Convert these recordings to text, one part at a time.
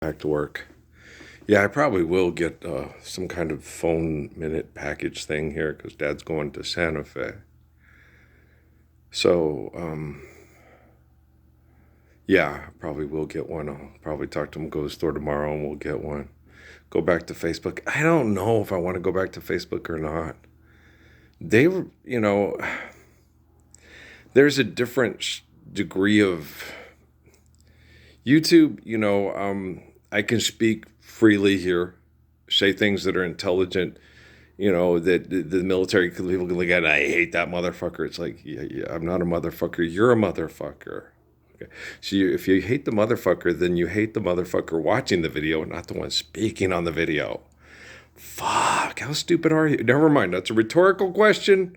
Back to work. Yeah, I probably will get some kind of phone minute package thing here because Dad's going to Santa Fe. So, yeah, I probably will get one. I'll probably talk to him, go to the store tomorrow, and we'll get one. Go back to Facebook. I don't know if I want to go back to Facebook or not. They, there's a different degree of YouTube. I can speak freely here, say things that are intelligent. That the military people can look at. I hate that motherfucker. It's like, yeah, I'm not a motherfucker. You're a motherfucker. Okay. So if you hate the motherfucker, then you hate the motherfucker watching the video, not the one speaking on the video. Fuck, how stupid are you? Never mind, that's a rhetorical question.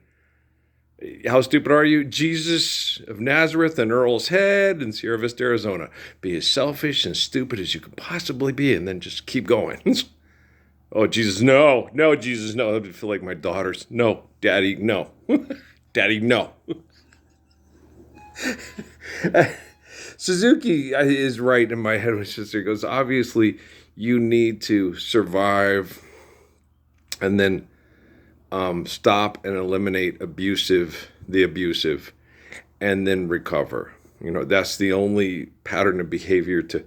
How stupid are you? Jesus of Nazareth and Earl's Head in Sierra Vista, Arizona. Be as selfish and stupid as you can possibly be, and then just keep going. Oh, Jesus, no. No, Jesus, no. I feel like my daughters. No, Daddy, no. Daddy, no. Suzuki is right in my head when sister goes, obviously, you need to survive and then stop and eliminate the abusive, and then recover. That's the only pattern of behavior to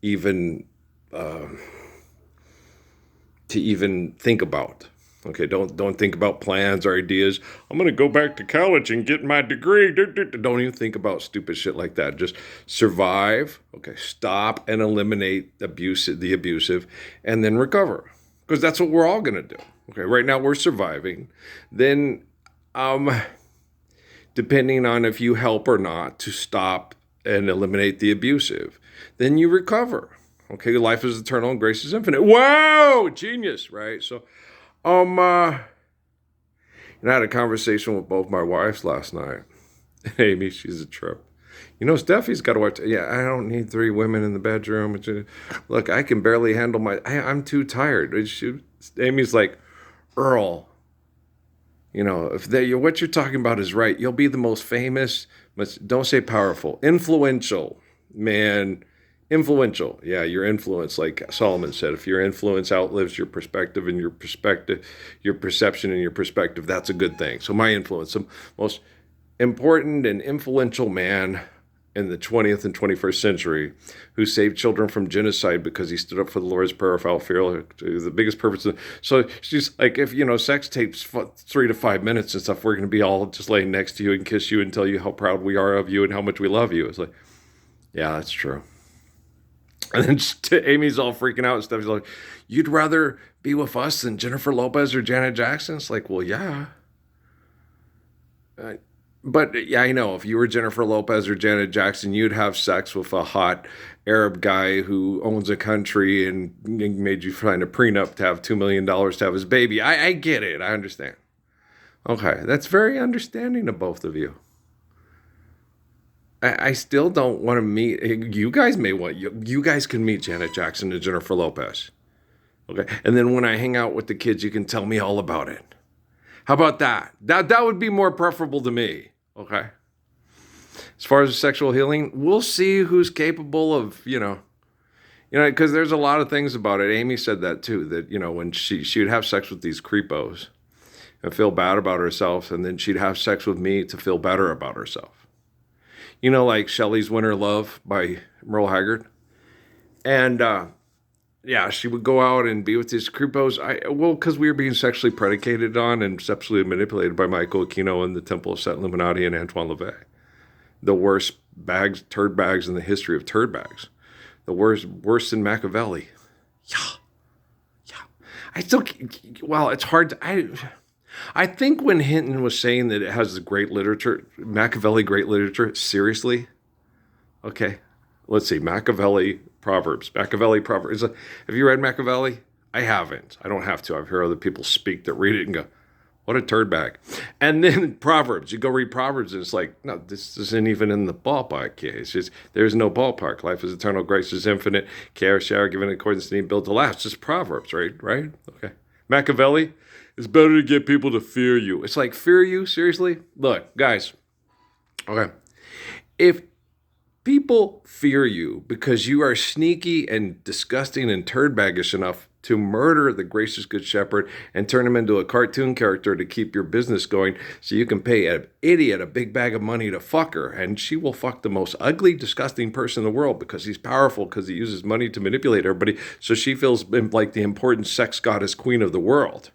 even uh, think about. Okay, don't think about plans or ideas. I'm going to go back to college and get my degree. Don't even think about stupid shit like that. Just survive. Okay, stop and eliminate the abusive, and then recover. Because that's what we're all going to do. Okay, right now we're surviving. Then, depending on if you help or not to stop and eliminate the abusive, then you recover. Okay, life is eternal and grace is infinite. Wow, genius, right? So, I had a conversation with both my wives last night. Amy, she's a trip. Steffi's got to watch. Yeah, I don't need three women in the bedroom. Look, I can barely handle I'm too tired. Amy's like, Earl, if what you're talking about is right, you'll be the most famous, don't say powerful, influential man. Influential. Yeah, your influence, like Solomon said, if your influence outlives your perspective and your perception and your perspective, that's a good thing. So my influence, the most important and influential man in the 20th and 21st century who saved children from genocide because he stood up for the Lord's Prayer without fear, the biggest purpose. So she's like, if, sex takes 3 to 5 minutes and stuff, we're going to be all just laying next to you and kiss you and tell you how proud we are of you and how much we love you. It's like, yeah, that's true. And then Amy's all freaking out and stuff. She's like, you'd rather be with us than Jennifer Lopez or Janet Jackson? It's like, well, yeah. But yeah, I know. If you were Jennifer Lopez or Janet Jackson, you'd have sex with a hot Arab guy who owns a country and made you sign a prenup to have $2 million to have his baby. I get it. I understand. Okay, that's very understanding of both of you. I still don't want to meet. You guys may want you guys can meet Janet Jackson and Jennifer Lopez. Okay, and then when I hang out with the kids, you can tell me all about it. How about that? That would be more preferable to me. Okay. As far as sexual healing, we'll see who's capable of because there's a lot of things about it. Amy said that too. That when she would have sex with these creepos and feel bad about herself, and then she'd have sex with me to feel better about herself. Like Shelley's Winter Love by Merle Haggard. And, yeah, she would go out and be with these creepos. Because we were being sexually predicated on and sexually manipulated by Michael Aquino and the Temple of Set Illuminati and Antoine LaVey. The worst turd bags in the history of turd bags. The worse than Machiavelli. Yeah. It's hard to... I think when Hinton was saying that it has great literature, Machiavelli great literature, seriously? Okay, let's see, Machiavelli Proverbs. Have you read Machiavelli? I haven't. I don't have to. I've heard other people speak that read it and go, what a turd bag. And then Proverbs. You go read Proverbs and it's like, no, this isn't even in the ballpark here. It's just, there's no ballpark. Life is eternal, grace is infinite, care, share, given in accordance to need, built to last. It's just Proverbs, right? Okay. Machiavelli. It's better to get people to fear you. It's like, fear you? Seriously? Look, guys. Okay. If People fear you because you are sneaky and disgusting and turdbaggish enough to murder the gracious good shepherd and turn him into a cartoon character to keep your business going so you can pay an idiot a big bag of money to fuck her. And she will fuck the most ugly, disgusting person in the world because he's powerful, because he uses money to manipulate everybody. So she feels like the important sex goddess queen of the world.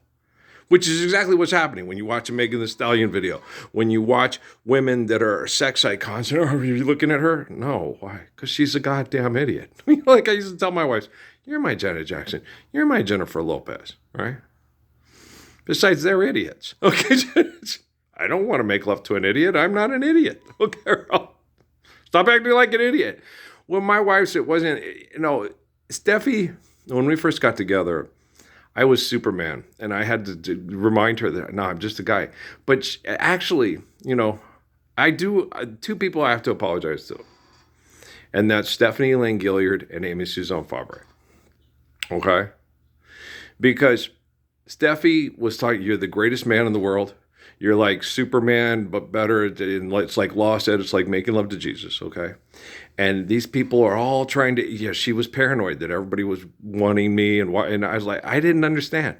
Which is exactly what's happening when you watch a Megan Thee Stallion video. When you watch women that are sex icons, and are you looking at her? No, why? Because she's a goddamn idiot. Like I used to tell my wife, you're my Janet Jackson. You're my Jennifer Lopez, right? Besides, they're idiots. Okay, I don't want to make love to an idiot. I'm not an idiot. Okay, stop acting like an idiot. Well, my wife's, it wasn't, Steffi, when we first got together, I was Superman, and I had to remind her that, no, I'm just a guy. But actually, I do, two people I have to apologize to. And that's Stephanie Elaine Gilliard and Amy Suzanne Fabre. Okay? Because Steffi was talking, you're the greatest man in the world. You're like Superman, but better. It's like Law said, it's like making love to Jesus, okay? And these people are all trying to, she was paranoid that everybody was wanting me. And I was like, I didn't understand,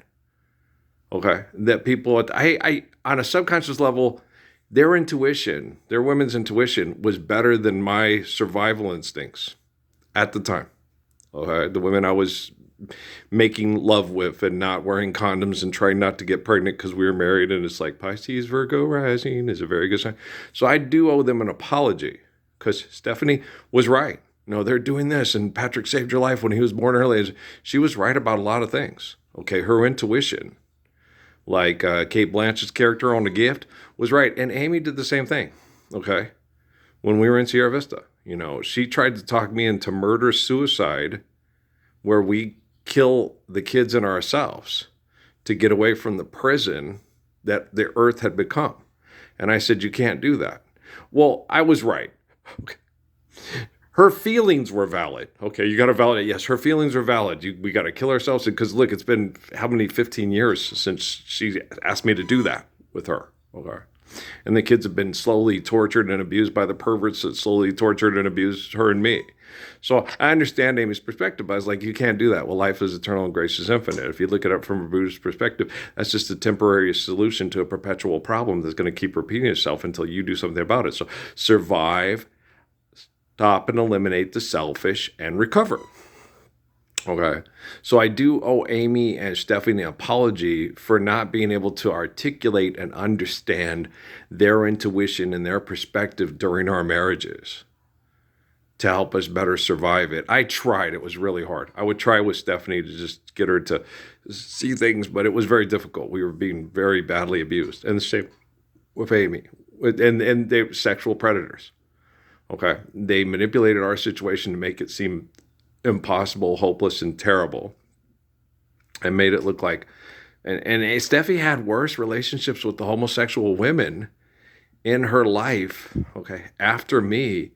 okay? That people, on a subconscious level, their intuition, their women's intuition was better than my survival instincts at the time, okay? The women I was making love with and not wearing condoms and trying not to get pregnant because we were married, and it's like Pisces, Virgo rising is a very good sign. So I do owe them an apology because Stephanie was right. They're doing this, and Patrick saved your life when he was born early. She was right about a lot of things. Okay, her intuition, like Kate Blanchett's character on The Gift, was right, and Amy did the same thing. Okay, when we were in Sierra Vista, she tried to talk me into murder-suicide, where we kill the kids and ourselves to get away from the prison that the earth had become. And I said, you can't do that. Well, I was right. Okay. Her feelings were valid. Okay, you got to validate. Yes, her feelings are valid. We got to kill ourselves because look, it's been how many 15 years since she asked me to do that with her. Okay. And the kids have been slowly tortured and abused by the perverts that slowly tortured and abused her and me. So I understand Amy's perspective, but I was like, you can't do that. Well, life is eternal and grace is infinite. If you look at it from a Buddhist perspective, that's just a temporary solution to a perpetual problem that's going to keep repeating itself until you do something about it. So survive, stop and eliminate the selfish, and recover. Okay, so I do owe Amy and Stephanie an apology for not being able to articulate and understand their intuition and their perspective during our marriages to help us better survive it. I tried. It was really hard. I would try with Stephanie to just get her to see things, but it was very difficult. We were being very badly abused. And the same with Amy. And they were sexual predators. Okay, they manipulated our situation to make it seem impossible, hopeless, and terrible, and made it look like, and Steffi had worse relationships with the homosexual women in her life, okay, after me,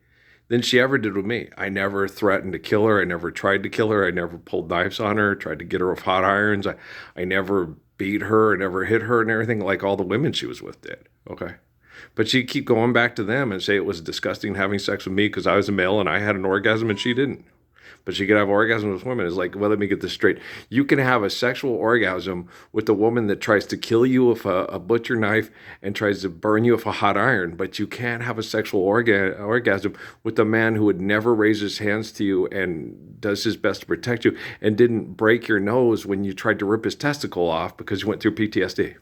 than she ever did with me. I never threatened to kill her. I never tried to kill her. I never pulled knives on her, tried to get her with hot irons. I never beat her, I never hit her and everything like all the women she was with did, okay? But she'd keep going back to them and say it was disgusting having sex with me because I was a male and I had an orgasm and she didn't. But she could have orgasms with women. It's like, well, let me get this straight. You can have a sexual orgasm with a woman that tries to kill you with a butcher knife and tries to burn you with a hot iron, but you can't have a sexual orgasm with a man who would never raise his hands to you and does his best to protect you and didn't break your nose when you tried to rip his testicle off because you went through PTSD.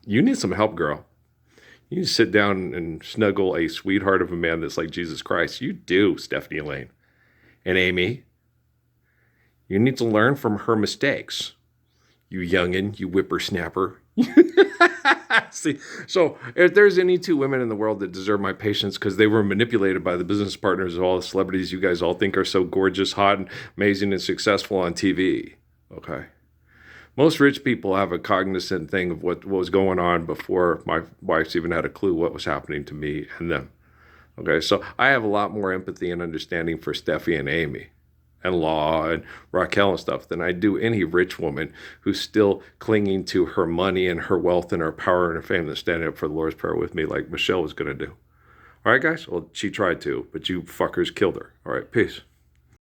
You need some help, girl. You need to sit down and snuggle a sweetheart of a man that's like Jesus Christ. You do, Stephanie Elaine. And Amy, you need to learn from her mistakes. You youngin', you whippersnapper. See, so if there's any two women in the world that deserve my patience because they were manipulated by the business partners of all the celebrities you guys all think are so gorgeous, hot, and amazing, and successful on TV, okay? Most rich people have a cognizant thing of what was going on before my wife's even had a clue what was happening to me and them. Okay, so I have a lot more empathy and understanding for Steffi and Amy and Law and Raquel and stuff than I do any rich woman who's still clinging to her money and her wealth and her power and her fame that's standing up for the Lord's Prayer with me like Michelle was going to do. All right, guys? Well, she tried to, but you fuckers killed her. All right, peace.